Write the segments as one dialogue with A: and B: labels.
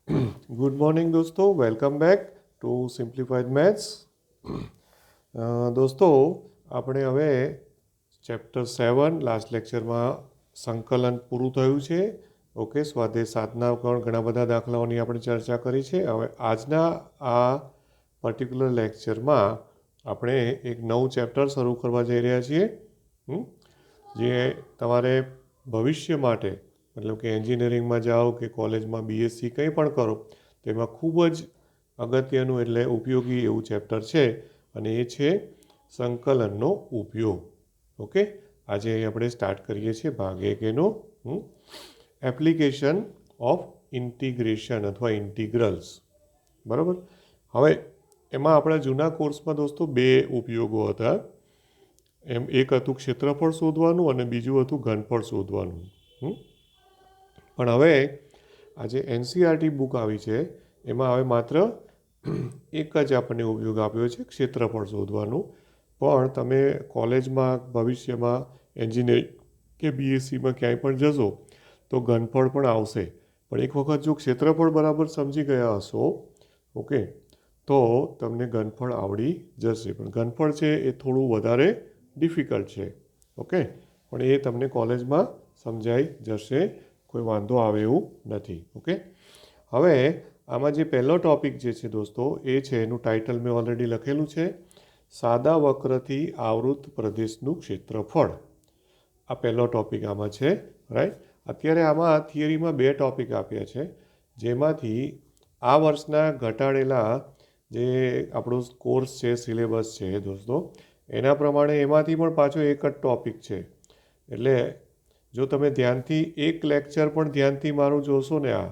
A: Good morning દોસ્તો, welcome back to simplified maths. દોસ્તો, આપણે હવે ચેપ્ટર 7 લાસ્ટ લેક્ચરમાં સંકલન પૂરું થયું છે. ઓકે, સ્વાધ્યાય 7ના પણ ઘણા બધા દાખલાઓની આપણે ચર્ચા કરી છે. હવે આજના આ પર્ટિક્યુલર લેક્ચરમાં આપણે એક નવું ચેપ્ટર શરૂ કરવા જઈ રહ્યા છીએ, જે તમારે ભવિષ્ય માટે, મતલબ કે એન્જિનિયરિંગમાં જાઓ કે કોલેજમાં બીએસસી કંઈ પણ કરો, તેમાં ખૂબ જ અગત્યનું એટલે ઉપયોગી એવું ચેપ્ટર છે, અને એ છે સંકલનનો ઉપયોગ. ઓકે, આજે આપણે સ્ટાર્ટ કરીએ છીએ ભાગ 1 એનો, એપ્લિકેશન ઓફ ઇન્ટિગ્રેશન અથવા ઇન્ટિગ્રલ્સ. બરાબર. હવે એમાં આપણા જૂના કોર્સમાં દોસ્તો 2 ઉપયોગો હતા. એક હતું ક્ષેત્રફળ શોધવાનું અને બીજું હતું ઘનફળ શોધવાનું. પણ હવે આજે એનસીઆરટી બુક આવી છે, એમાં હવે માત્ર એક જ આપણને ઉપયોગ આપ્યો છે, ક્ષેત્રફળ શોધવાનું. પણ તમે કોલેજમાં ભવિષ્યમાં એન્જિનિયરિંગ કે બીએસસીમાં ક્યાંય પણ જશો તો ઘનફળ પણ આવશે. પણ એક વખત જો ક્ષેત્રફળ બરાબર સમજી ગયા હશો, ઓકે, તો તમને ઘનફળ આવડી જશે. પણ ઘનફળ છે એ થોડું વધારે ડિફિકલ્ટ છે. ઓકે, પણ એ તમને કોલેજમાં સમજાઈ જશે, કોઈ વાંધો આવે એવું નથી. ઓકે, હવે આમાં જે પહેલો ટૉપિક જે છે દોસ્તો, એ છે, એનું ટાઇટલ મેં ઓલરેડી લખેલું છે, સાદા વક્રથી આવૃત પ્રદેશનું ક્ષેત્રફળ. આ પહેલો ટૉપિક આમાં છે, રાઈટ. અત્યારે આમાં થિયરીમાં 2 ટૉપિક આપ્યા છે, જેમાંથી આ વર્ષના ઘટાડેલા જે આપણો કોર્સ છે, સિલેબસ છે દોસ્તો, એના પ્રમાણે એમાંથી પણ પાછો એક જ ટૉપિક છે. એટલે જો તમે ધ્યાનથી એક લેક્ચર પણ ધ્યાનથી મારું જોશો ને, આ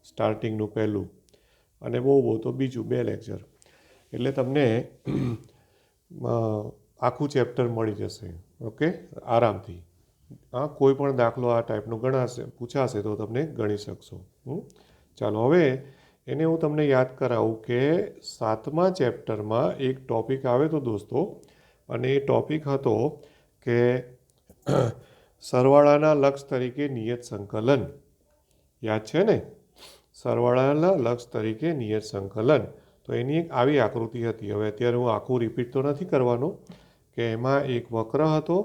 A: સ્ટાર્ટિંગનું પહેલું, અને બહુ તો બીજું 2 લેક્ચર, એટલે તમને આખું ચેપ્ટર મળી જશે. ઓકે, આરામથી. હા, કોઈ પણ દાખલો આ ટાઈપનો પૂછાશે તો તમને ગણી શકશો. ચાલો, હવે એને હું તમને યાદ કરાવું કે 7મા ચેપ્ટરમાં એક ટૉપિક આવે તો દોસ્તો, અને એ ટૉપિક હતો કે સરવાળાના લક્ષ તરીકે નિયત સંકલન. યાદ છે ને? સરવાળાના લક્ષ તરીકે નિયત સંકલન. તો એની એક આવી આકૃતિ હતી. હવે અત્યારે હું આખું રિપીટ તો નથી કરવાનો, કે એમાં એક વક્ર હતો,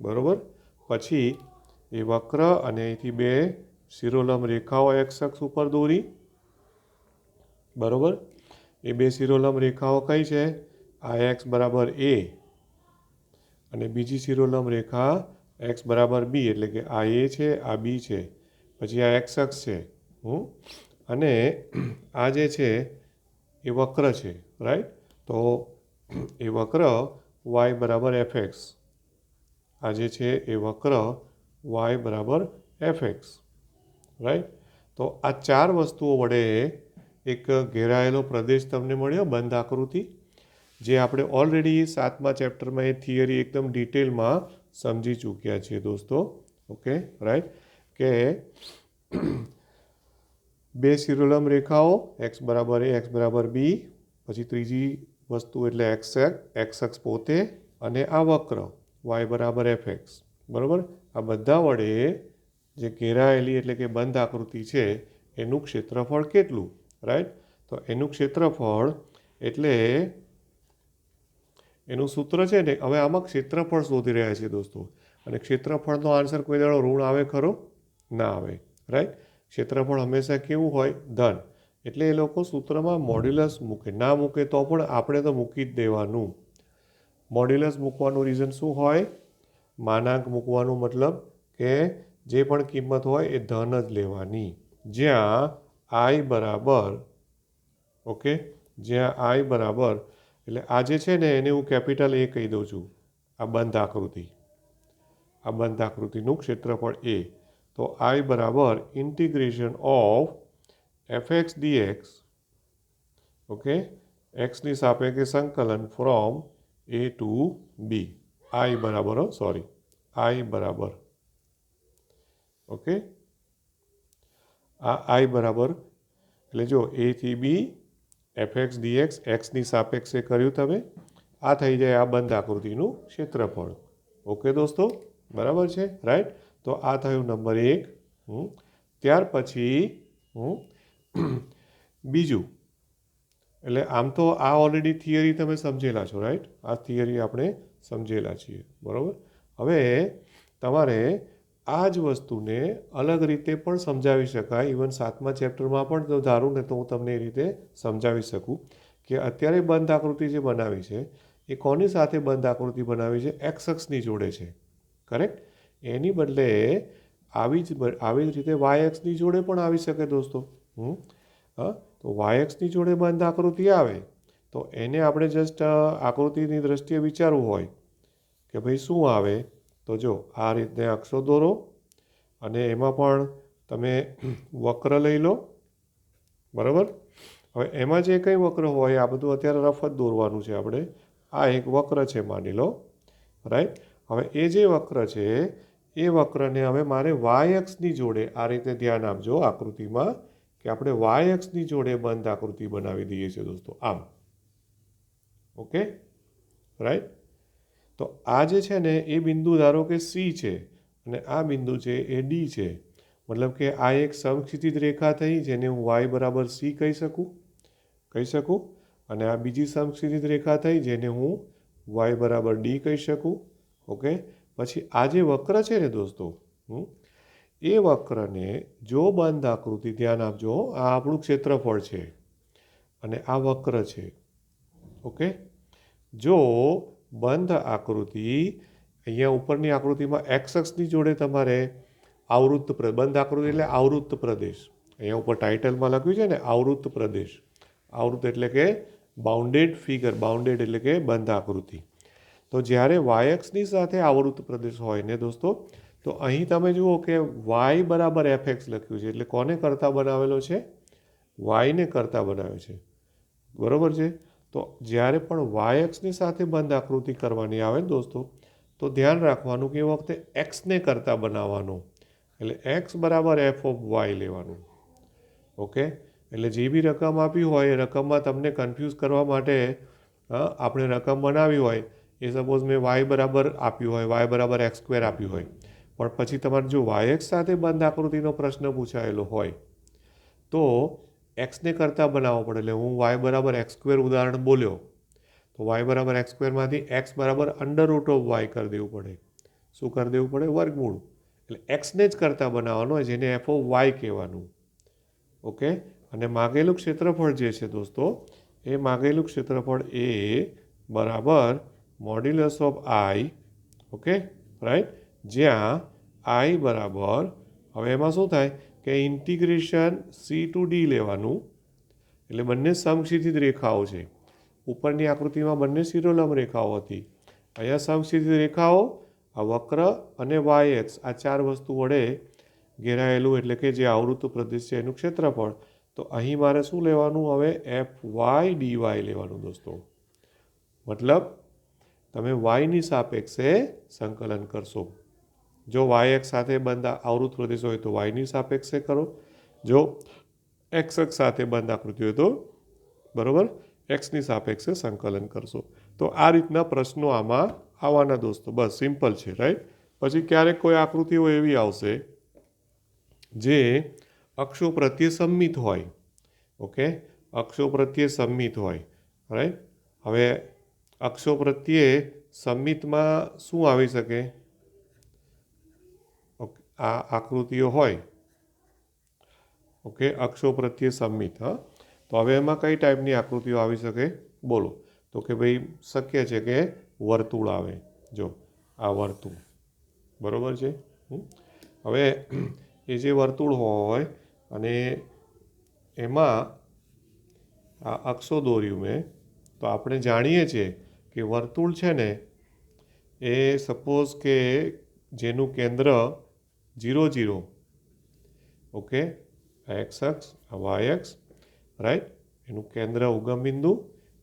A: બરાબર. પછી એ વક્ર અને અહીંથી 2 શિરોલંબ રેખાઓ એક્સ અક્ષ ઉપર દોરી, બરાબર. એ 2 શિરોલંબ રેખાઓ કઈ છે? આ એક્સ બરાબર એ, અને બીજી શિરોલંબ રેખા એક્સ બરાબર બી, એટલે કે આ એ છે, આ બી છે, પછી આ એક્સ અક્ષ છે, અને આ જે છે એ વક્ર છે, રાઈટ. તો એ વક્ર વાય બરાબર એફ એક્સ, આ જે છે એ વક્ર વાય બરાબર એફ એક્સ, રાઈટ. તો આ 4 વસ્તુઓ વડે એક ઘેરાયેલો પ્રદેશ તમને મળ્યો, બંધ આકૃતિ, જે આપણે ઓલરેડી 7મા ચેપ્ટરમાં એ થિયરી એકદમ ડિટેલમાં સમજી ચૂક્યા છીએ દોસ્તો. Okay, right. કે 2 શિરોલંબ રેખાઓ એક્સ બરાબર એ, એક્સ બરાબર બી, પછી ત્રીજી વસ્તુ એટલે એક્સ અક્ષ પોતે, અને આ વક્ર વાય બરાબર એફ એક્સ, બરાબર. આ બધા વડે જે ઘેરાયેલી એટલે કે બંધ આકૃતિ છે એનું ક્ષેત્રફળ કેટલું, રાઈટ. તો એનું ક્ષેત્રફળ એટલે એનું સૂત્ર છે ને, હવે આમાં ક્ષેત્રફળ શોધી રહ્યા છીએ દોસ્તો, અને ક્ષેત્રફળનો આન્સર કોઈ દાડો ઋણ આવે ખરો? ના આવે, રાઈટ. ક્ષેત્રફળ હંમેશા કેવું હોય? ધન. એટલે એ લોકો સૂત્રમાં મોડ્યુલસ મૂકે, ના મૂકે તો પણ આપણે તો મૂકી જ દેવાનું. મોડ્યુલસ મૂકવાનું રીઝન શું હોય? માનાંક મૂકવાનું મતલબ કે જે પણ કિંમત હોય એ ધન જ લેવાની. જ્યાં આઈ બરાબર, ઓકે, જ્યાં આઈ બરાબર, એટલે આ જે છે ને એને હું કેપિટલ એ કહી દઉં છું, આ બંધ આકૃતિ, આ બંધ આકૃતિનું ક્ષેત્રફળ એ. તો આઈ બરાબર integration of f x d x, okay, એક્સની સાપેક્ષે સંકલન ફ્રોમ એ ટુ બી. આઈ બરાબર, આઈ બરાબર, ઓકે, આ આઈ બરાબર, એટલે જો એ થી બી એફ એક્સ ડીએક્સ એક્સની સાપેક્ષે કર્યું તમે, આ થઈ જાય આ બંધ આકૃતિનું ક્ષેત્રફળ. ઓકે દોસ્તો, બરાબર છે, રાઈટ. તો આ થયું નંબર 1. ત્યાર પછી બીજું, એટલે આમ તો આ ઓલરેડી થિયરી તમે સમજેલા છો, રાઈટ? આ થિયરી આપણે સમજેલા છીએ, બરાબર? હવે તમારે આ જ વસ્તુને અલગ રીતે પણ સમજાવી શકાય. ઇવન 7મા ચેપ્ટરમાં પણ જો ધારું ને તો હું તમને એ રીતે સમજાવી શકું કે અત્યારે બંધ આકૃતિ જે બનાવી છે એ કોની સાથે બંધ આકૃતિ બનાવી છે? એક્સ અક્ષની જોડે છે, કરેક્ટ? એની બદલે આવી જ રીતે વાય એક્સની જોડે પણ આવી શકે દોસ્તો. હા, તો વાય એક્સની જોડે બંધ આકૃતિ આવે તો એને આપણે જસ્ટ આકૃતિની દ્રષ્ટિએ વિચારવું હોય કે ભાઈ શું આવે, તો જો આ રીતને અક્ષો દોરો અને એમાં પણ તમે વક્ર લઈ લો, બરાબર? હવે એમાં જે કંઈ વક્ર હોય આ બધું અત્યારે રફ જ દોરવાનું છે આપણે. આ એક વક્ર છે માની લો, રાઈટ? હવે એ જે વક્ર છે એ વક્રને હવે મારે વાય એક્સની જોડે, આ રીતે ધ્યાન આપજો આકૃતિમાં કે આપણે વાય એક્સની જોડે બંધ આકૃતિ બનાવી દઈએ છીએ દોસ્તો, આમ. Okay, right? તો આ જે છે ને એ બિંદુ ધારો કે સી છે અને આ બિંદુ છે એ ડી છે. મતલબ કે આ એક સમક્ષિતિજ રેખા થઈ જેને હું વાય બરાબર સી કહી શકું અને આ બીજી સમક્ષિતિજ રેખા થઈ જેને હું વાય બરાબર ડી કહી શકું. ઓકે, પછી આ જે વક્ર છે ને દોસ્તો, એ વક્રને જો બંધ આકૃતિ, ધ્યાન આપજો, આ આપણું ક્ષેત્રફળ છે અને આ વક્ર છે. ઓકે, જો બંધ આકૃતિ અહીંયા ઉપરની આકૃતિમાં એક્સ અક્ષની જોડે તમારે આવૃત્ત બંધ આકૃતિ એટલે આવૃત્ત પ્રદેશ, અહીંયા ઉપર ટાઇટલમાં લખ્યું છે ને આવૃત્ત પ્રદેશ. આવૃત્ત એટલે કે બાઉન્ડેડ ફિગર, બાઉન્ડેડ એટલે કે બંધ આકૃતિ. તો જ્યારે વાય એક્સની સાથે આવૃત્ત પ્રદેશ હોય ને દોસ્તો, તો અહીં તમે જુઓ કે વાય બરાબર એફ એક્સ લખ્યું છે, એટલે કોને કરતા બનાવેલો છે? વાયને કરતા બનાવ્યો છે, બરાબર છે? તો જ્યારે પણ વાય એક્સની સાથે બંધ આકૃતિ કરવાની આવે ને દોસ્તો, તો ધ્યાન રાખવાનું કે એ વખતે એક્સને કરતા બનાવવાનું, એટલે એક્સ બરાબર એફ ઓફ વાય લેવાનું. ઓકે, એટલે જે બી રકમ આપી હોય એ રકમમાં તમને કન્ફ્યુઝ કરવા માટે આપણે રકમ બનાવી હોય, એ સપોઝ મેં વાય બરાબર આપ્યું હોય, વાય બરાબર એક્સ સ્ક્વેર આપ્યું હોય, પણ પછી તમારે જો વાય એક્સ સાથે બંધ આકૃતિનો પ્રશ્ન પૂછાયેલો હોય તો એક્સને કરતાં બનાવવો પડે. એટલે હું વાય બરાબર એક્સ સ્ક્વેર ઉદાહરણ બોલ્યો તો વાય બરાબર એક્સ સ્ક્વેરમાંથી એક્સ બરાબર અંડર રૂટ ઓફ વાય કરી દેવું પડે. શું કરી દેવું પડે? વર્ગમૂળ. એટલે એક્સને જ કરતાં બનાવવાનો જેને એફ ઓફ વાય કહેવાનું. ઓકે, અને માગેલું ક્ષેત્રફળ જે છે દોસ્તો, એ માગેલું ક્ષેત્રફળ એ બરાબર modulus of I. Okay, right? જ્યાં આઈ બરાબર, હવે એમાં શું થાય કે ઇન્ટિગ્રેશન સી ટુ ડી લેવાનું, એટલે બંને સમક્ષિતિજ રેખાઓ છે. ઉપરની આકૃતિમાં બંને શિરોલંબ રેખાઓ હતી, અહીંયા સમક્ષિતિજ રેખાઓ, આ વક્ર અને વાય એક્સ, આ ચાર વસ્તુ વડે ઘેરાયેલું એટલે કે જે આવૃત્ત પ્રદેશ છે એનું ક્ષેત્રફળ. તો અહીં મારે શું લેવાનું? હવે એફ વાય ડી વાય લેવાનું દોસ્તો. મતલબ તમે વાયની સાપેક્ષે સંકલન કરશો. જો વાય એક્સ સાથે બંધ આવૃત્ત પ્રદેશ હોય તો વાયની સાપેક્ષે કરો, જો એક્સ અક્ષ સાથે બંધ આકૃતિ હોય તો બરાબર એક્સની સાપેક્ષે સંકલન કરશો. તો આ રીતના પ્રશ્નો આમાં આવવાના દોસ્તો. બસ સિમ્પલ છે, રાઈટ? પછી ક્યારેક કોઈ આકૃતિઓ એવી આવશે જે અક્ષો પ્રત્યે સંમિત હોય. ઓકે, અક્ષો પ્રત્યે સંમિત હોય, રાઈટ? હવે અક્ષો પ્રત્યે સંમિતમાં શું આવી શકે? ઓકે, આ આકૃતિઓ હોય, ઓકે, અક્ષો પ્રત્યે સંમિત. હા, તો હવે એમાં કઈ ટાઈપની આકૃતિઓ આવી શકે બોલો? તો કે ભાઈ શક્ય છે કે વર્તુળ આવે. જો આ વર્તુળ, બરાબર છે? હવે એ જે વર્તુળ હોય અને એમાં આ અક્ષો દોર્યું મેં, તો આપણે જાણીએ છીએ કે વર્તુળ છે ને એ સપોઝ કે જેનું કેન્દ્ર 0 0, ઓકે, આ એક્સ અક્ષ, આ વાય અક્ષ, રાઈટ? એનું કેન્દ્ર ઉગમ બિંદુ,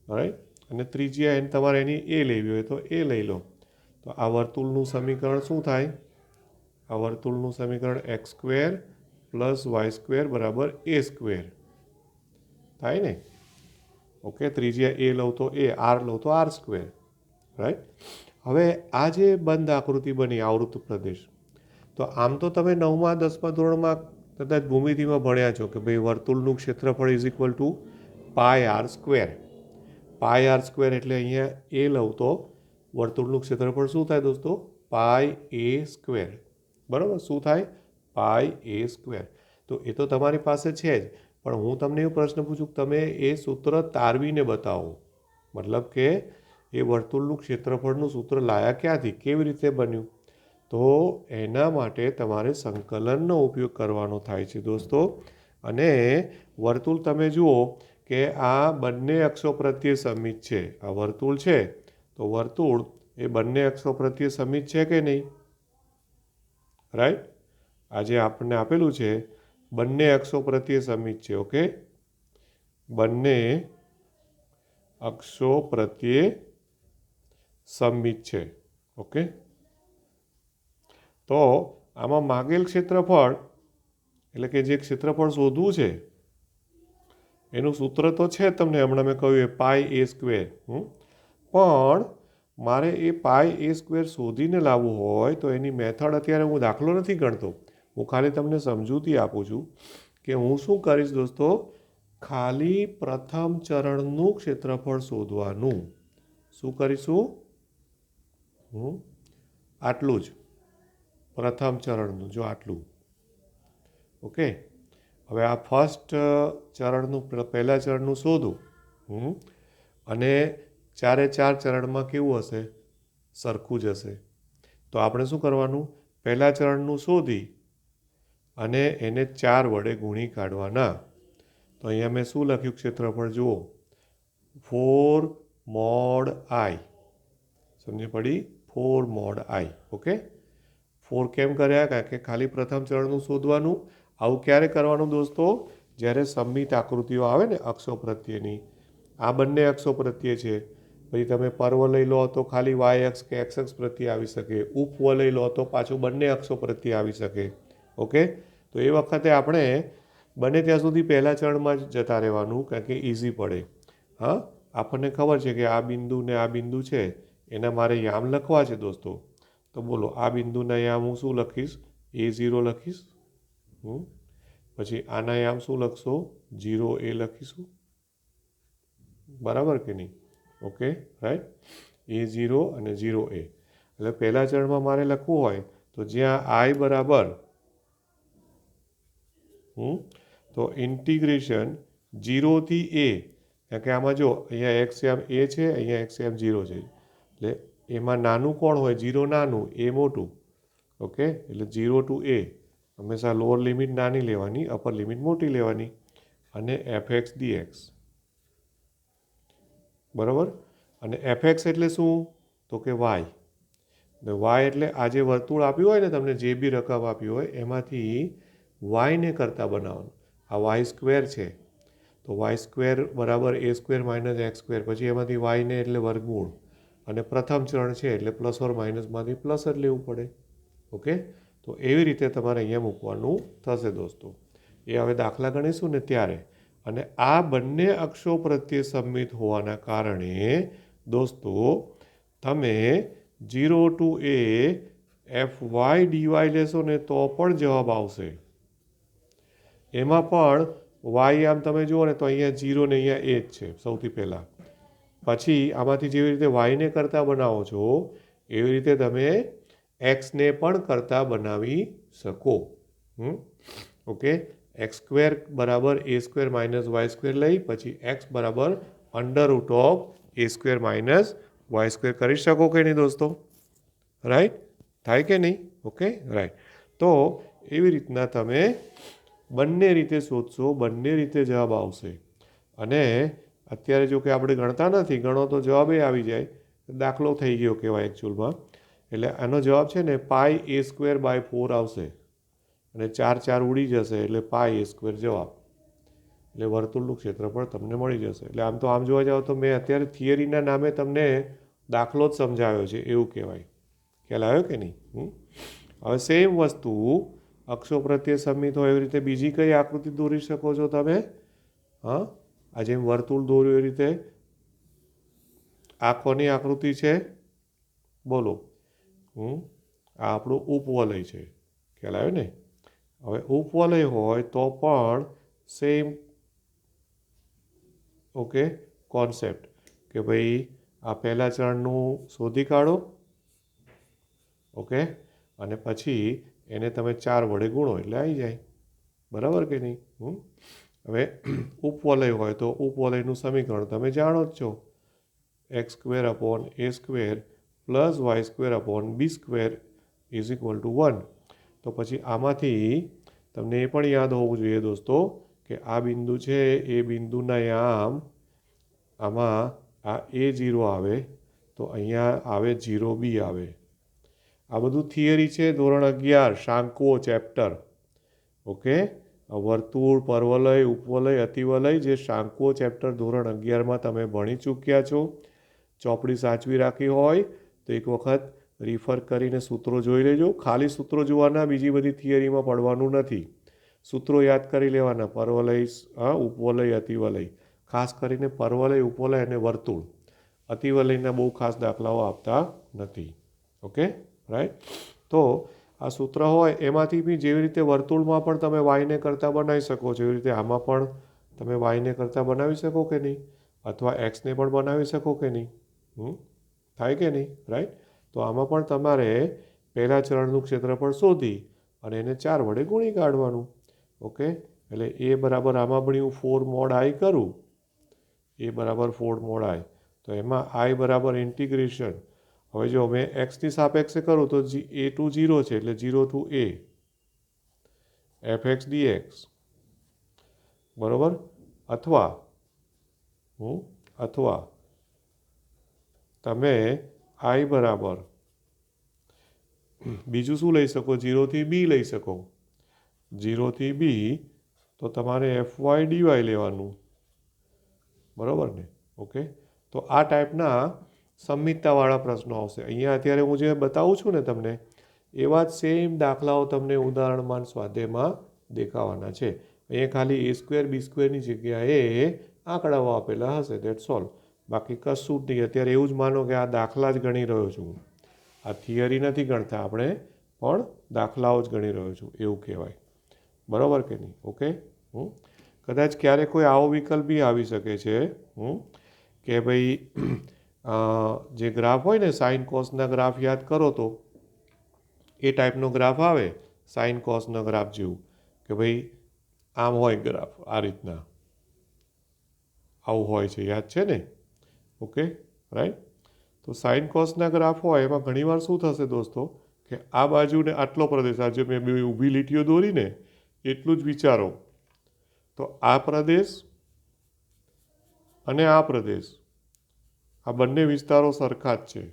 A: રાઈટ? અને ત્રિજ્યા એને તમારે એની એ લેવી હોય તો એ લઈ લો. તો આ વર્તુળનું સમીકરણ શું થાય? આ વર્તુળનું સમીકરણ x square plus y square બરાબર એ સ્ક્વેર થાય ને. ઓકે, ત્રિજ્યા એ લઉં તો એ, આર લઉં તો આર સ્ક્વેર, રાઈટ? હવે આ જે બંધ આકૃતિ બની આવૃત્ત પ્રદેશ, તો આમ તો તમે 9મા 10મા ધોરણમાં કદાચ ભૂમિતિમાં ભણ્યા છો કે ભાઈ વર્તુળનું ક્ષેત્રફળ is equal to pi r square. Pi r square એટલે અહીંયા એ લઉં તો વર્તુળનું ક્ષેત્રફળ શું થાય દોસ્તો? પાય એ સ્ક્વેર. બરાબર, શું થાય? પાય એ સ્ક્વેર. તો એ તો તમારી પાસે છે જ, પણ હું તમને એવો પ્રશ્ન પૂછું કે તમે એ સૂત્ર તારવીને બતાવો. મતલબ કે એ વર્તુળનું ક્ષેત્રફળનું સૂત્ર લાયા ક્યાંથી, કેવી રીતે બન્યું? તો એના માટે તમારે સંકલનનો ઉપયોગ કરવાનો થાય છે દોસ્તો. અને વર્તુળ તમે જુઓ કે આ બંને અક્ષો પ્રત્યે સમિત છે. આ વર્તુળ છે તો વર્તુળ એ બંને અક્ષો પ્રત્યે સમિત છે કે નહીં? રાઈટ, આ જે આપણને આપેલું છે બંને અક્ષો પ્રત્યે સમિત છે. ઓકે, બંને અક્ષો પ્રત્યે સમિત છે. ઓકે, તો આમાં માગેલ ક્ષેત્રફળ એટલે કે જે ક્ષેત્રફળ શોધવું છે એનું સૂત્ર તો છે તમને હમણાં મેં કહ્યું એ પાય એ સ્ક્વેર. પણ મારે એ પાય એ સ્ક્વેર શોધીને લાવવું હોય તો એની મેથડ અત્યારે હું દાખલો નથી ગણતો, હું ખાલી તમને સમજૂતી આપું છું કે હું શું કરીશ દોસ્તો, ખાલી પ્રથમ ચરણનું ક્ષેત્રફળ શોધવાનું. શું કરીશું? આટલું જ, પ્રથમ ચરણનું, જો આટલું. ઓકે, હવે આ ફર્સ્ટ ચરણનું પહેલા ચરણનું શોધું અને ચારે ચાર ચરણમાં કેવું હશે? સરખું જ હશે. તો આપણે શું કરવાનું? પહેલા ચરણનું શોધી અને એને 4 વડે ગુણી કાઢવાના. તો અહીંયા મેં શું લખ્યું ક્ષેત્રફળ જુઓ, 4 mod i. સમજ પડી? 4 mod i. ઓકે, 4 કેમ કર્યા? કારણ કે ખાલી પ્રથમ ચરણનું શોધવાનું. આવું ક્યારે કરવાનું દોસ્તો? જ્યારે સમમિત આકૃતિઓ આવે ને અક્ષો પ્રત્યેની. આ બંને અક્ષો પ્રત્યે છે. પછી તમે પર્વ લઈ લો તો ખાલી વાય અક્ષ કે એક્સ અક્ષ પ્રત્યે આવી શકે. ઉપવ લઈ લો તો પાછું બંને અક્ષો પ્રત્યે આવી શકે. ઓકે, તો એ વખતે આપણે બને ત્યાં સુધી પહેલા ચરણમાં જ જતા રહેવાનું, કારણ કે ઇઝી પડે. હા, આપણને ખબર છે કે આ બિંદુ ને આ બિંદુ છે એના મારે યામ લખવા છે દોસ્તો. તો બોલો, આ બિંદુના યામ હું શું લખીશ? A0 લખીશ. પછી આના યામ શું લખશો? 0A લખીશું. બરાબર કે નહીં? ઓકે, રાઈટ, A0 અને 0A. એટલે પહેલા ચરણમાં મારે લખવું હોય તો જ્યાં i બરાબર તો ઇન્ટિગ્રેશન 0 થી a, કારણ કે આમાં જો અહીંયા એક્સ યામ a છે, અહીંયા એક્સ યામ 0 છે. એટલે એમાં નાનું કોણ હોય? 0 નાનું, a મોટું. ઓકે, એટલે 0 ટુ a હંમેશા લોઅર લિમિટ નાની લેવાની, અપર લિમિટ મોટી લેવાની. અને fx dx. બરાબર, અને fx એટલે શું? તો કે y. y એટલે આ જે વર્તુળ આપ્યું હોય ને તમને, જે બી રકમ આપી હોય એમાંથી y ને કરતા બનાવવાનું. આ વાય સ્ક્વેર છે તો વાય સ્ક્વેર બરાબર a square minus x square. પછી એમાંથી y ને એટલે વર્ગમૂળ, અને પ્રથમ ચરણ છે એટલે પ્લસ ઓર માઇનસમાંથી પ્લસ જ લેવું પડે. ઓકે, તો એવી રીતે તમારે અહીંયા મૂકવાનું થશે દોસ્તો. એ હવે દાખલા ગણીશું ને ત્યારે. અને આ બંને અક્ષો પ્રત્યે સમિત હોવાના કારણે દોસ્તો તમે 0 ટુ a fy dy લેશો ને તો પણ જવાબ આવશે. એમાં પણ y આમ તમે જુઓ ને તો અહીંયા 0 ને અહીંયા a જ છે સૌથી પહેલાં. પછી આમાંથી જેવી રીતે વાયને કરતાં બનાવો છો એવી રીતે તમે એક્સને પણ કરતાં બનાવી શકો. ઓકે, એક્સ સ્ક્વેર બરાબર a square minus y square લઈ પછી એક્સ બરાબર under root of a square minus y square કરી શકો કે નહીં દોસ્તો? રાઈટ, થાય કે નહીં? Okay, right. તો એવી રીતના તમે બંને રીતે શોધશો, બંને રીતે જવાબ આવશે. અને અત્યારે જો કે આપણે ગણતા નથી, ગણો તો જવાબ એ આવી જાય, દાખલો થઈ ગયો કહેવાય એકચ્યુઅલમાં. એટલે આનો જવાબ છે ને પાય a સ્ક્વેર બાય 4 આવશે. અને 4 4 ઉડી જશે એટલે પાય a સ્ક્વેર જવાબ. એટલે વર્તુળનું ક્ષેત્રફળ તમને મળી જશે. એટલે આમ તો આમ જોવા જાવ તો મેં અત્યારે થિયરીના નામે તમને દાખલો જ સમજાવ્યો છે એવું કહેવાય. ખ્યાલ આવ્યો કે નહીં? હવે સેમ વસ્તુ અક્ષો પ્રત્યે સમિત હોય એવી રીતે બીજી કઈ આકૃતિ દોરી શકો છો તમે? હા, આ જેમ વર્તુળ દોર્યું એ રીતે આ કોની આકૃતિ છે? બોલો. આ આપણું ઉપવલય છે. ખ્યાલ આવ્યો ને? હવે ઉપવલય હોય તો પણ સેમ ઓકે કોન્સેપ્ટ કે ભાઈ આ પહેલા ચરણનું શોધી કાઢો ઓકે અને પછી એને તમે 4 વડે ગુણો એટલે આવી જાય બરાબર કે નહીં હવે ઉપવલય હોય તો ઉપવલયનું સમીકરણ તમે જાણો જ છો x² upon a² plus y² upon b² is equal two 1 તો પછી આમાંથી તમને એ પણ યાદ હોવું જોઈએ દોસ્તો કે આ બિંદુ છે એ બિંદુના આમાં આ a0 આવે તો અહીંયા આવે 0b આવે આ બધું થિયરી છે ધોરણ 11 શાંકુઓ ચેપ્ટર ઓકે વર્તુળ પરવલય ઉપવલય અતિવલય જે શાંકુઓ ચેપ્ટર ધોરણ 11માં તમે ભણી ચૂક્યા છો ચોપડી સાચવી રાખી હોય તો એક વખત રિફર કરીને સૂત્રો જોઈ લેજો ખાલી સૂત્રો જોવાના બીજી બધી થિયરીમાં પડવાનું નથી સૂત્રો યાદ કરી લેવાના પરવલય ઉપવલય અતિવલય ખાસ કરીને પરવલય ઉપવલય અને વર્તુળ અતિવલયના બહુ ખાસ દાખલાઓ આપતા નથી ઓકે રાઈટ તો આ સૂત્ર હોય એમાંથી બી જેવી રીતે વર્તુળમાં પણ તમે વાયને કરતાં બનાવી શકો છો એવી રીતે આમાં પણ તમે વાયને કરતાં બનાવી શકો કે નહીં અથવા એક્સને પણ બનાવી શકો કે નહીં થાય કે નહીં રાઈટ તો આમાં પણ તમારે પહેલા ચરણનું ક્ષેત્રફળ શોધી અને એને 4 વડે ગુણી કાઢવાનું ઓકે એટલે એ બરાબર આમાં પણ હું 4 મોડ આઈ કરું એ બરાબર 4 મોડ આઈ તો એમાં આઈ બરાબર ઇન્ટિગ્રેશન હવે જો મેં એક્સની સાપેક્ષે કરું તો a ટુ 0 છે એટલે 0 ટુ a fx dx બરાબર અથવા તમે આઈ બરાબર બીજું શું લઈ શકો 0 થી b લઈ શકો 0 થી b તો તમારે fy dy લેવાનું બરાબર ને ઓકે તો આ ટાઈપના સંમિતતાવાળા પ્રશ્નો આવશે અહીંયા અત્યારે હું જે બતાવું છું ને તમને એવા જ સેમ દાખલાઓ તમને ઉદાહરણમાન સ્વાધ્યાયમાં દેખાવાના છે અહીંયા ખાલી a² b²ની જગ્યાએ આંકડાઓ આપેલા હશે દેટ્સ ઓલ બાકી કશું જ નહીં અત્યારે એવું જ માનો કે આ દાખલા જ ગણી રહ્યો છું આ થિયરી નથી ગણતા આપણે પણ દાખલાઓ જ ગણી રહ્યો છું એવું કહેવાય બરાબર કે નહીં ઓકે કદાચ ક્યારેક કોઈ આવો વિકલ્પ બી આવી શકે છે કે ભાઈ જે ગ્રાફ હોય ને સાઇન કોસના ગ્રાફ યાદ કરો તો એ ટાઈપનો ગ્રાફ આવે સાઇન કોસના ગ્રાફ જેવું કે ભાઈ આમ હોય ગ્રાફ આ રીતના આવું હોય છે યાદ છે ને ઓકે રાઈટ તો સાઇન કોસના ગ્રાફ હોય એમાં ઘણીવાર શું થશે દોસ્તો કે આ બાજુને આટલો પ્રદેશ આ જે મેં બે ઊભી લીટીઓ દોરીને એટલું જ વિચારો તો આ પ્રદેશ અને આ પ્રદેશ આ બંને વિસ્તારો સરખા જ છે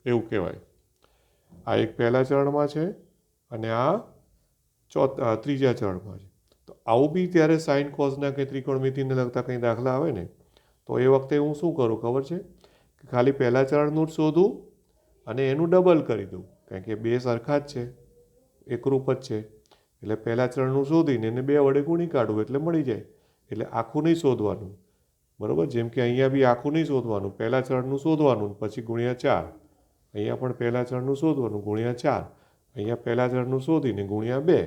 A: એવું કહેવાય આ એક પહેલા ચરણમાં છે અને આ ત્રીજા ચરણમાં છે તો આવું બી ત્યારે સાઇન કોસના કે ત્રિકોણમિતિને લગતા કંઈ દાખલા આવે ને તો એ વખતે હું શું કરું ખબર છે કે ખાલી પહેલા ચરણનું જ શોધું અને એનું ડબલ કરી દઉં કારણ કે બે સરખા જ છે એકરૂપ જ છે એટલે પહેલા ચરણનું શોધીને એને 2 વડે ગુણી કાઢવું એટલે મળી જાય એટલે આખું નહીં શોધવાનું બરાબર જેમ કે અહીંયા બી આખું નહીં શોધવાનું પહેલા ચરણનું શોધવાનું પછી ગુણ્યા 4 અહીંયા પણ પહેલા ચરણનું શોધવાનું ગુણ્યા 4 અહીંયા પહેલા ચરણનું શોધીને ગુણ્યા 2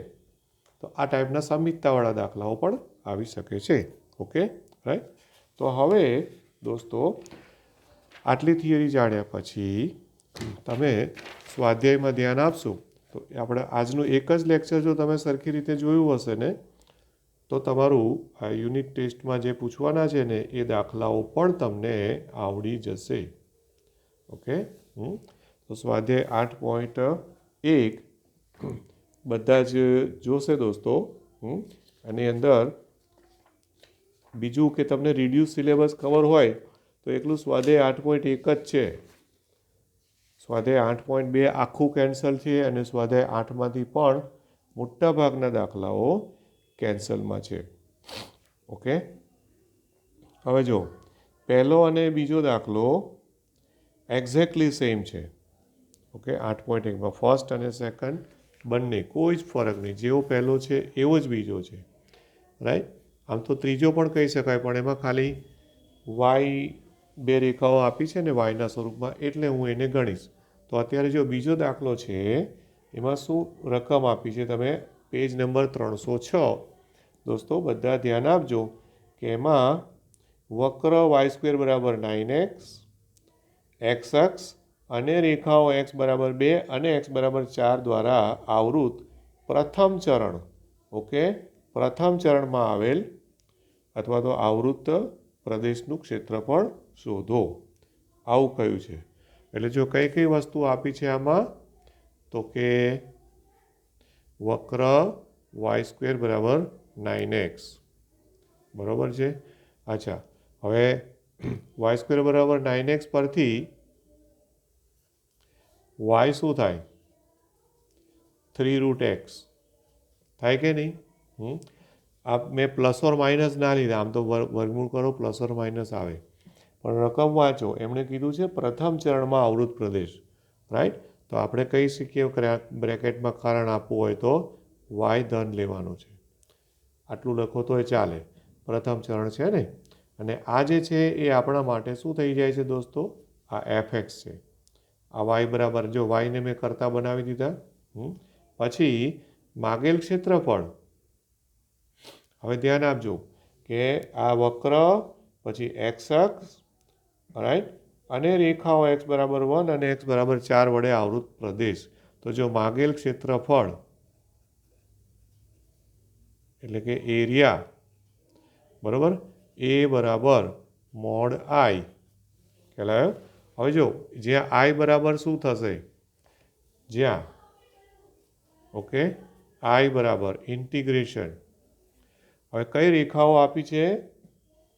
A: તો આ ટાઈપના સંમિતતાવાળા દાખલાઓ પણ આવી શકે છે ઓકે રાઈટ તો હવે દોસ્તો આટલી થિયરી જાણ્યા પછી તમે સ્વાધ્યાયમાં ધ્યાન આપશો તો આપણે આજનું એક જ લેક્ચર જો તમે સરખી રીતે જોયું હશે ને તો તમારું આ યુનિટ ટેસ્ટમાં જે પૂછવાના છે ને એ દાખલાઓ પણ તમને આવડી જશે ઓકે તો સ્વાધ્યાય 8.1 બધા જ જોશે દોસ્તો આની અંદર બીજું કે તમને રિડ્યુસ સિલેબસ ખબર હોય તો એકલું સ્વાધ્યાય 8.1 જ છે સ્વાધ્યાય 8.2 આખું કેન્સલ છે અને સ્વાધ્યાય 8માંથી પણ મોટાભાગના દાખલાઓ કેન્સલમાં છે ઓકે હવે જો પહેલો અને બીજો દાખલો એક્ઝેક્ટલી સેમ છે ઓકે 8.1માં ફર્સ્ટ અને સેકન્ડ બંને કોઈ જ ફરક નહીં જેવો પહેલો છે એવો જ બીજો છે રાઈટ આમ તો ત્રીજો પણ કહી શકાય પણ એમાં ખાલી વાય 2 રેખાઓ આપી છે ને વાયના સ્વરૂપમાં એટલે હું એને ગણીશ તો અત્યારે જો બીજો દાખલો છે એમાં શું રકમ આપી છે તમે પેજ નંબર 306 દોસ્તો બધા ધ્યાન આપજો કે એમાં વક્ર y² બરાબર 9x, એક્સ અક્ષ અને રેખાઓ x બરાબર 2 અને x બરાબર 4 દ્વારા આવૃત પ્રથમ ચરણ, ઓકે, પ્રથમ ચરણમાં આવેલ અથવા તો આવૃત પ્રદેશનું ક્ષેત્રફળ શોધો, આવું કહ્યું છે. એટલે જો કઈ કઈ વસ્તુ આપી છે આમાં, તો કે વક્ર y² બરાબર 9x, બરાબર છે. અચ્છા, હવે y² બરાબર 9x પરથી y શું થાય? 3√x થાય કે નહીં? આ મેં પ્લસ ઓર માઇનસ ના લીધા, આમ તો વર્ગમૂળ કરો પ્લસ ઓર માઇનસ આવે, પણ રકમ વાંચો. એમણે કીધું છે પ્રથમ ચરણમાં આવૃત પ્રદેશ, રાઈટ. તો આપણે કહી શકીએ બ્રેકેટમાં કારણ આપવું હોય તો y ધન લેવાનો છે, આટલું લખો તો એ ચાલે. પ્રથમ ચરણ છે ને, અને આ જે છે એ આપણા માટે શું થઈ જાય છે દોસ્તો? આ fx છે. આ y બરાબર, જો yને મેં કરતા બનાવી દીધા. પછી માગેલ ક્ષેત્રફળ, હવે ધ્યાન આપજો કે આ વક્ર, પછી એક્સ અક્ષ, રાઈટ, અને રેખાઓ x બરાબર 1 અને x બરાબર 4 વડે આવૃત પ્રદેશ. તો જો માગેલ ક્ષેત્રફળ એટલે કે એરિયા, બરાબર, એ બરાબર મોડ આઈ કહેવાયો. હવે જો જ્યાં આઈ બરાબર શું થશે? જ્યાં, ઓકે, આઈ બરાબર ઇન્ટિગ્રેશન. હવે કઈ રેખાઓ આપી છે?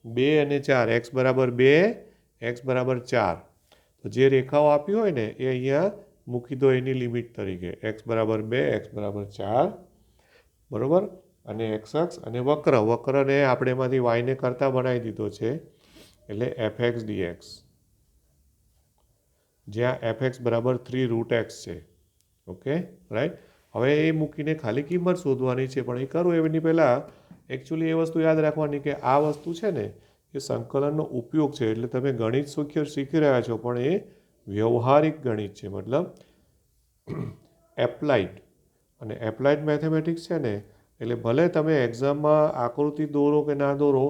A: 2 અને 4, એક્સ બરાબર 2, એક્સ બરાબર 4. તો જે રેખાઓ આપી હોય ને એ અહીંયા મૂકી દો એની લિમિટ તરીકે, એક્સ બરાબર 2, એક્સ બરાબર 4, બરાબર. અને એક્સ અક્ષ અને વક્ર, વક્રને આપણે એમાંથી વાયને કરતા બનાવી દીધો છે, એટલે fx dx, જ્યાં fx બરાબર 3√x છે, ઓકે, રાઈટ. હવે એ મૂકીને ખાલી કિંમત શોધવાની છે, પણ એ કરું એની પહેલાં એકચ્યુઅલી એ વસ્તુ યાદ રાખવાની કે આ વસ્તુ છે ને એ સંકલનનો ઉપયોગ છે. એટલે તમે ગણિત શીખી રહ્યા છો, પણ એ વ્યવહારિક ગણિત છે, મતલબ એપ્લાઇડ. અને એપ્લાઇડ મેથેમેટિક્સ છે ને, એટલે ભલે તમે એક્ઝામમાં આકૃતિ દોરો કે ના દોરો,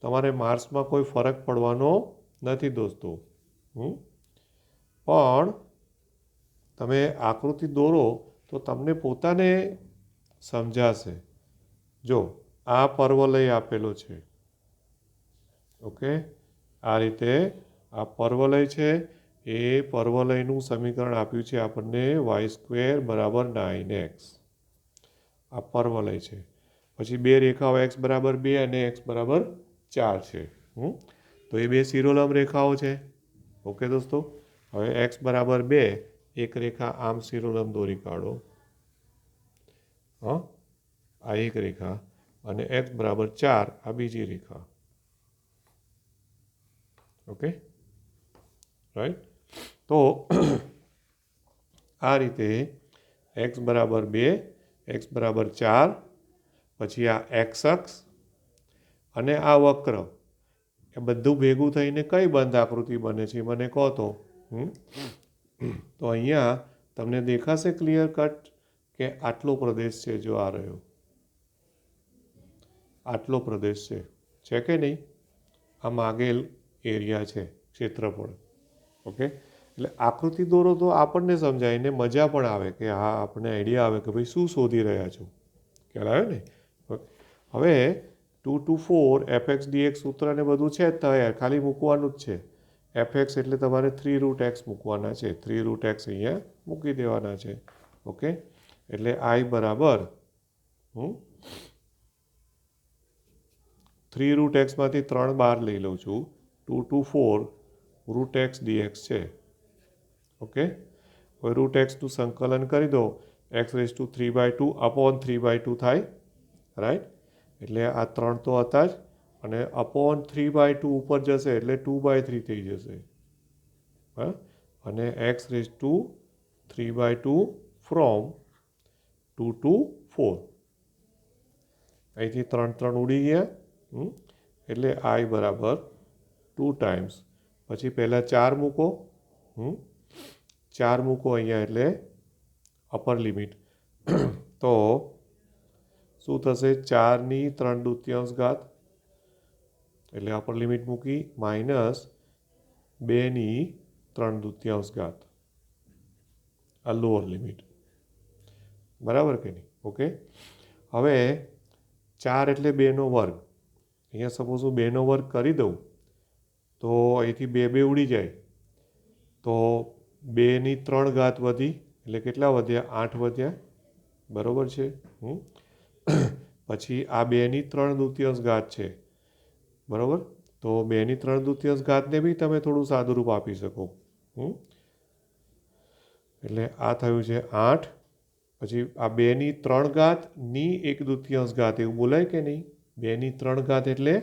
A: તમારે માર્ક્સમાં કોઈ ફરક પડવાનો નથી દોસ્તો. પણ તમે આકૃતિ દોરો તો તમને પોતાને સમજાશે. જો આ પર્વલય આપેલો છે, ઓકે, આ રીતે આ પર્વલય છે. એ પર્વલયનું સમીકરણ આપ્યું છે આપણને y² બરાબર 9x. આ પર્વલય છે. પછી બે રેખાઓ x બરાબર 2 અને x બરાબર 4 છે. તો એ બે શિરોલંબ રેખાઓ છે, ઓકે દોસ્તો. હવે x બરાબર 2, એક રેખા આમ શિરોલંબ દોરી કાઢો, આ એક રેખા, અને x બરાબર 4 આ બીજી રેખા, ઓકે, રાઈટ. તો આ રીતે x બરાબર 2, x બરાબર 4, પછી આ એક્સ અક્ષ અને આ વક્ર, એ બધું ભેગું થઈને કઈ બંધ આકૃતિ બને છે મને કહો તો. તો અહીંયા તમને દેખાશે ક્લિયર કટ કે આટલો પ્રદેશ છે, જો આ રહ્યો આટલો પ્રદેશ છે કે નહીં? આ માગેલ એરિયા છે, ક્ષેત્રફળ, ઓકે. એટલે આકૃતિ દોરો તો આપણને સમજાય ને મજા પણ આવે કે હા, આપણને આઈડિયા આવે કે ભાઈ શું શોધી રહ્યા છો, ખ્યાલ આવ્યો ને? હવે 2 to 4 fx dx સૂત્ર ને બધું છે જ તૈયાર, ખાલી મૂકવાનું જ છે. fx એટલે તમારે 3√x મૂકવાના છે, 3√x અહીંયા મૂકી દેવાના છે, ઓકે. એટલે i બરાબર 3√x માંથી 3 બહાર લઈ લઉં છું, 2 to 4 √x dx છે, ઓકે. હવે √xનું સંકલન કરી દો, x⁵3/2 અપોન 3/2 થાય, રાઈટ. એટલે આ 3 તો હતા જ, અને અપોન 3/2 ઉપર જશે એટલે 2/3 થઈ જશે. હા, અને x⁵3/2 ફ્રોમ 2 to 4, અહીંથી 3 3 ઉડી ગયા. એટલે i બરાબર 2 ટાઈમ્સ, પછી પહેલાં 4 મૂકો, 4 મૂકો અહીંયા એટલે અપર લિમિટ. તો શું થશે 4ની 3/2 એટલે અપર લિમિટ મૂકી માઇનસ 2ની 3/2 આ લોઅર લિમિટ, બરાબર કે નહીં? ઓકે, હવે 4 એટલે 2નો વર્ગ, અહીંયા સપોઝ હું 2નો વર્ગ કરી દઉં તો અહીંથી 2 ઉડી જાય, તો 2ની 3 વધી એટલે કેટલા વધ્યા? 8 વધ્યા, બરાબર છે. પછી આ 2ની 3/2 છે, બરાબર. તો 2ની 3/2 બી તમે થોડું સાદુરૂપ આપી શકો. એટલે આ થયું છે 8. પછી આ 2ની 3 ની 1/2 એવું બોલાય કે નહીં? 2ની 3 એટલે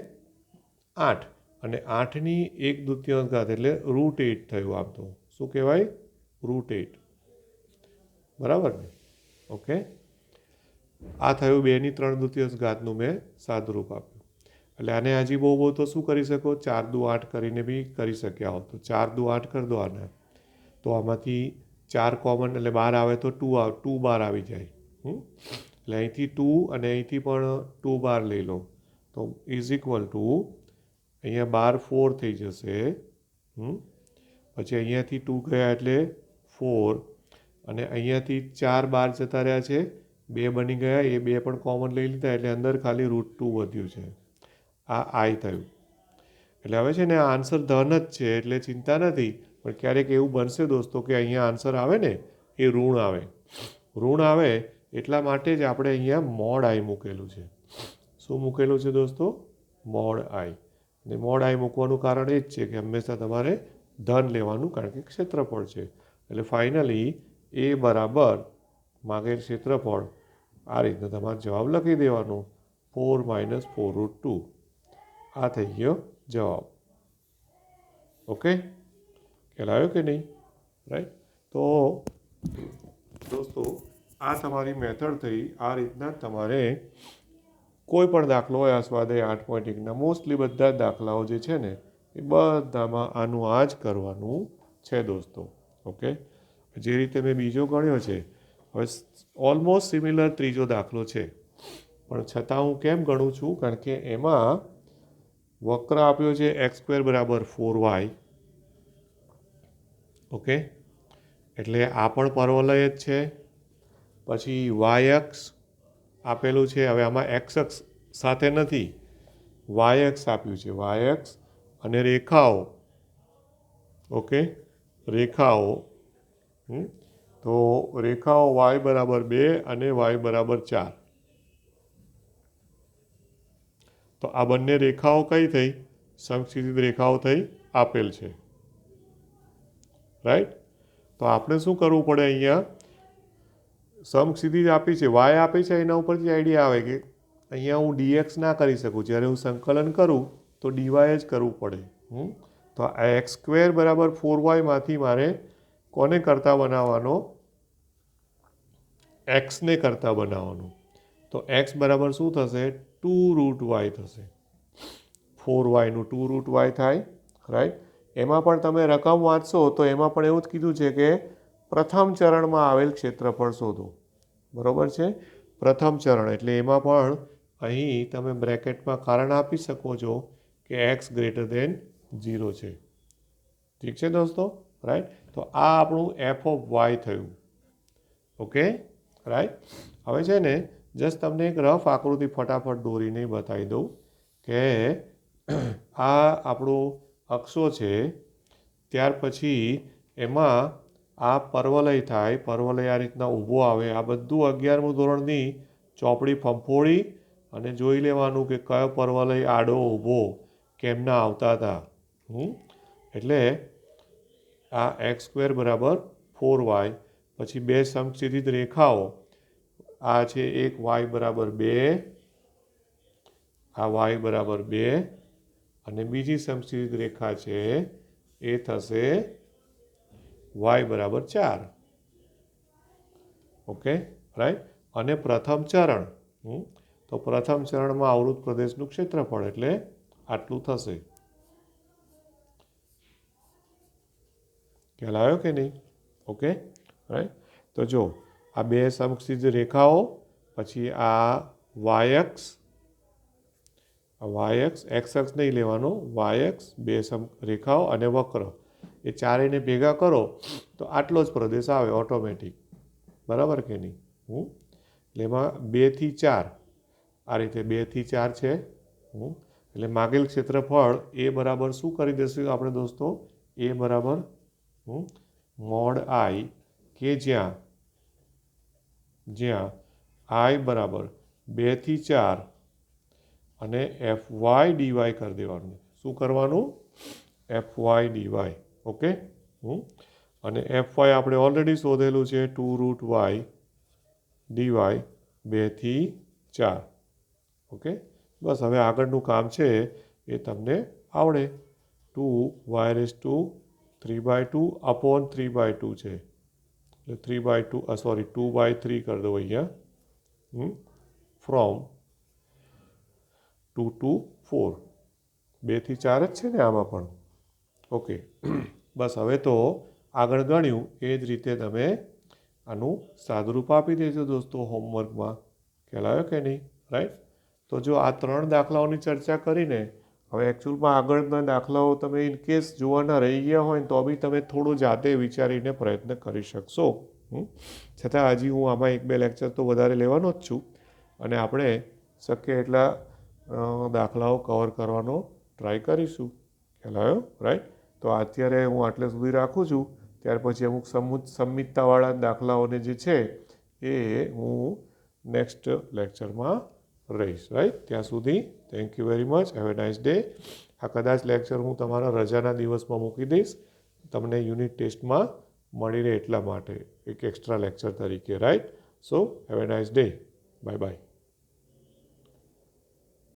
A: 8 અને 8ની 1/2 એટલે √8 થયું. આમ તો શું કહેવાય? √8, બરાબર ને? ઓકે, આ થયું 2ની 3/2 મેં સાદુરૂપ આપ્યું. એટલે આને હજી બહુ તો શું કરી શકો? 4×2 = 8 કરીને બી કરી શક્યા હોત. તો 4×2 = 8 કરી દો આને, તો આમાંથી 4 કોમન એટલે 12 આવે તો 2 બાર આવી જાય. એટલે અહીંથી 2 અને અહીંથી પણ 2 બાર લઈ લો તો ઇઝ ઇક્વલ ટુ અહીંયા 12 4 થઈ જશે. પછી અહીંયાથી 2 ગયા એટલે 4 અને અહીંયાથી 4 બાર જતા રહ્યા છે, 2 બની ગયા, એ 2 પણ કોમન લઈ લીધા એટલે અંદર ખાલી √2 વધ્યું છે. આ આઈ થયું. એટલે હવે છે ને આન્સર ધન જ છે એટલે ચિંતા નથી, પણ ક્યારેક એવું બનશે દોસ્તો કે અહીંયા આન્સર આવે ને એ ઋણ આવે. ઋણ આવે એટલા માટે જ આપણે અહીંયા મોડ આઈ મૂકેલું છે. શું મૂકેલું છે દોસ્તો? મોડ આઈ. અને મોડ આઈ મૂકવાનું કારણ એ જ છે કે હંમેશા તમારે ધન લેવાનું, કારણ કે ક્ષેત્રફળ છે. એટલે ફાઇનલી એ બરાબર માગેલ ક્ષેત્રફળ આ રીતના તમારે જવાબ લખી દેવાનો, 4 - 4√2. આ થઈ ગયો જવાબ. ઓકે, ખ્યાલ આવ્યો કે નહીં? રાઈટ. તો દોસ્તો આ તમારી મેથડ થઈ. આ રીતના તમારે કોઈ પણ દાખલો હોય આ સ્વાધ્યાય 8.1ના મોસ્ટલી બધા જ દાખલાઓ જે છે ને એ બધામાં આનું આ જ કરવાનું છે દોસ્તો. ઓકે, જે રીતે મેં બીજો ગણ્યો છે, હવે ઓલમોસ્ટ સિમિલર ત્રીજો દાખલો છે, પણ છતાં હું કેમ ગણું છું? કારણ કે એમાં વક્ર આપ્યો છે x² = 4y. ઓકે, એટલે આ પણ પરવલય જ છે. પછી y અક્ષ આપેલું છે, હવે આમાં x અક્ષ સાથે નથી, y અક્ષ આપ્યું છે, y અક્ષ અને રેખાઓ. ઓકે, રેખાઓ. તો રેખાઓ y = 2 અને y = 4. તો આ બંને રેખાઓ કઈ થઈ? સમક્ષિતિજ રેખાઓ થઈ, આપેલ છે. રાઈટ. તો આપણે શું કરવું પડે? અહીંયા સમક્ષિતિજ આપી છે, y આપી છે, એના ઉપરથી આઈડિયા આવે કે અહીંયા હું dx ના કરી શકું, જ્યારે હું સંકલન કરું તો dy જ કરવું પડે. તો આ x² = 4y માંથી મારે કોને કરતા બનાવવાનો? x ને કરતા બનાવવાનો. તો x બરાબર શું થશે? 2√y થશે. 4yનું 2√y થાય. રાઈટ. એમાં પણ તમે રકમ વાંચશો તો એમાં પણ એવું જ કીધું છે કે પ્રથમ ચરણમાં આવેલ ક્ષેત્રફળ શોધો. બરાબર છે? પ્રથમ ચરણ એટલે એમાં પણ અહીં તમે બ્રેકેટમાં કારણ આપી શકો છો કે x > 0 છે. ઠીક છે દોસ્તો? રાઈટ. તો આ આપણું f(y) થયું. Okay, right. હવે છે ને જસ્ટ તમને એક રફ આકૃતિ ફટાફટ દોરીને બતાવી દઉં કે આ આપણું અક્ષો છે, ત્યાર પછી એમાં આ પરવલય થાય, પરવલય આ રીતના ઊભો આવે. આ બધું 11મું ધોરણની ચોપડી ફંફોળી અને જોઈ લેવાનું કે કયો પરવલય આડો ઊભો કેમના આવતા હતા. એટલે આ x² = 4y. પછી બે સમક્ષિતિજ રેખાઓ, આ છે એક y = 2, આ y = 2 અને બીજી સમક્ષિતિજ રેખા છે એ થશે y = 4. Okay, right. અને પ્રથમ ચરણ, તો પ્રથમ ચરણમાં આવૃત પ્રદેશનું ક્ષેત્રફળ એટલે આટલું થશે. ખ્યાલ આવ્યો કે નહીં? Okay, right. તો જો આ બે સમક્ષિતિજ રેખાઓ, પછી આ વાયએક્સ એક્સ અક્ષ નહીં લેવાનો, વાયએક્સ બે રેખાઓ અને વક્ર, એ ચારેયને ભેગા કરો તો આટલો જ પ્રદેશ આવે ઓટોમેટિક, બરાબર કે નહીં? એટલે એમાં 2 થી 4 આ રીતે 2 થી 4 છે. એટલે માગેલ ક્ષેત્રફળ એ બરાબર શું કરી દઈશું આપણે દોસ્તો? એ બરાબર મોડ આઈ, કે જ્યાં આઈ બરાબર 2 થી 4 અને એફ વાય ડીવાય કરી દેવાનું. શું કરવાનું? F y dy. ઓકે. અને એફ વાય આપણે ઓલરેડી શોધેલું છે, 2√y ડીવાય 2 થી 4. ઓકે. બસ હવે આગળનું કામ છે એ તમને આવડે. 2y⁵ અપોન 3/2 છે, એટલે 2/3 કરી દો અહીંયા. ફ્રોમ 2 to 4, 2 થી 4 જ છે ને આમાં પણ. ઓકે. બસ હવે તો આગળ ગણ્યું એ જ રીતે તમે આનું સાદુરૂપ આપી દેજો દોસ્તો હોમવર્કમાં. ખ્યાલ આવ્યો કે નહીં? રાઈટ. તો જો આ 3 દાખલાઓની ચર્ચા કરીને હવે એકચ્યુઅલમાં આગળના દાખલાઓ તમે ઇન કેસ જોવાના રહી ગયા હોય તો બી તમે થોડું જાતે વિચારીને પ્રયત્ન કરી શકશો. છતાં હજી હું આમાં 1-2 લેક્ચર તો વધારે લેવાનો જ છું, અને આપણે શક્ય એટલા દાખલાઓ કવર કરવાનો ટ્રાય કરીશું. ખ્યાલ આવ્યો? રાઈટ. તો અત્યારે હું આટલે સુધી રાખું છું, ત્યાર પછી અમુક સંમિતતાવાળા દાખલાઓને જે છે એ હું નેક્સ્ટ લેક્ચરમાં રહીશ. રાઈટ. ત્યાં સુધી thank you very much. Have a nice day. આ કદાચ લેક્ચર હું તમારા રજાના દિવસમાં મૂકી દઈશ, તમને યુનિટ ટેસ્ટમાં મળી રહે એટલા માટે, એક એક્સ્ટ્રા લેક્ચર તરીકે. Right. So have a nice day. Bye bye.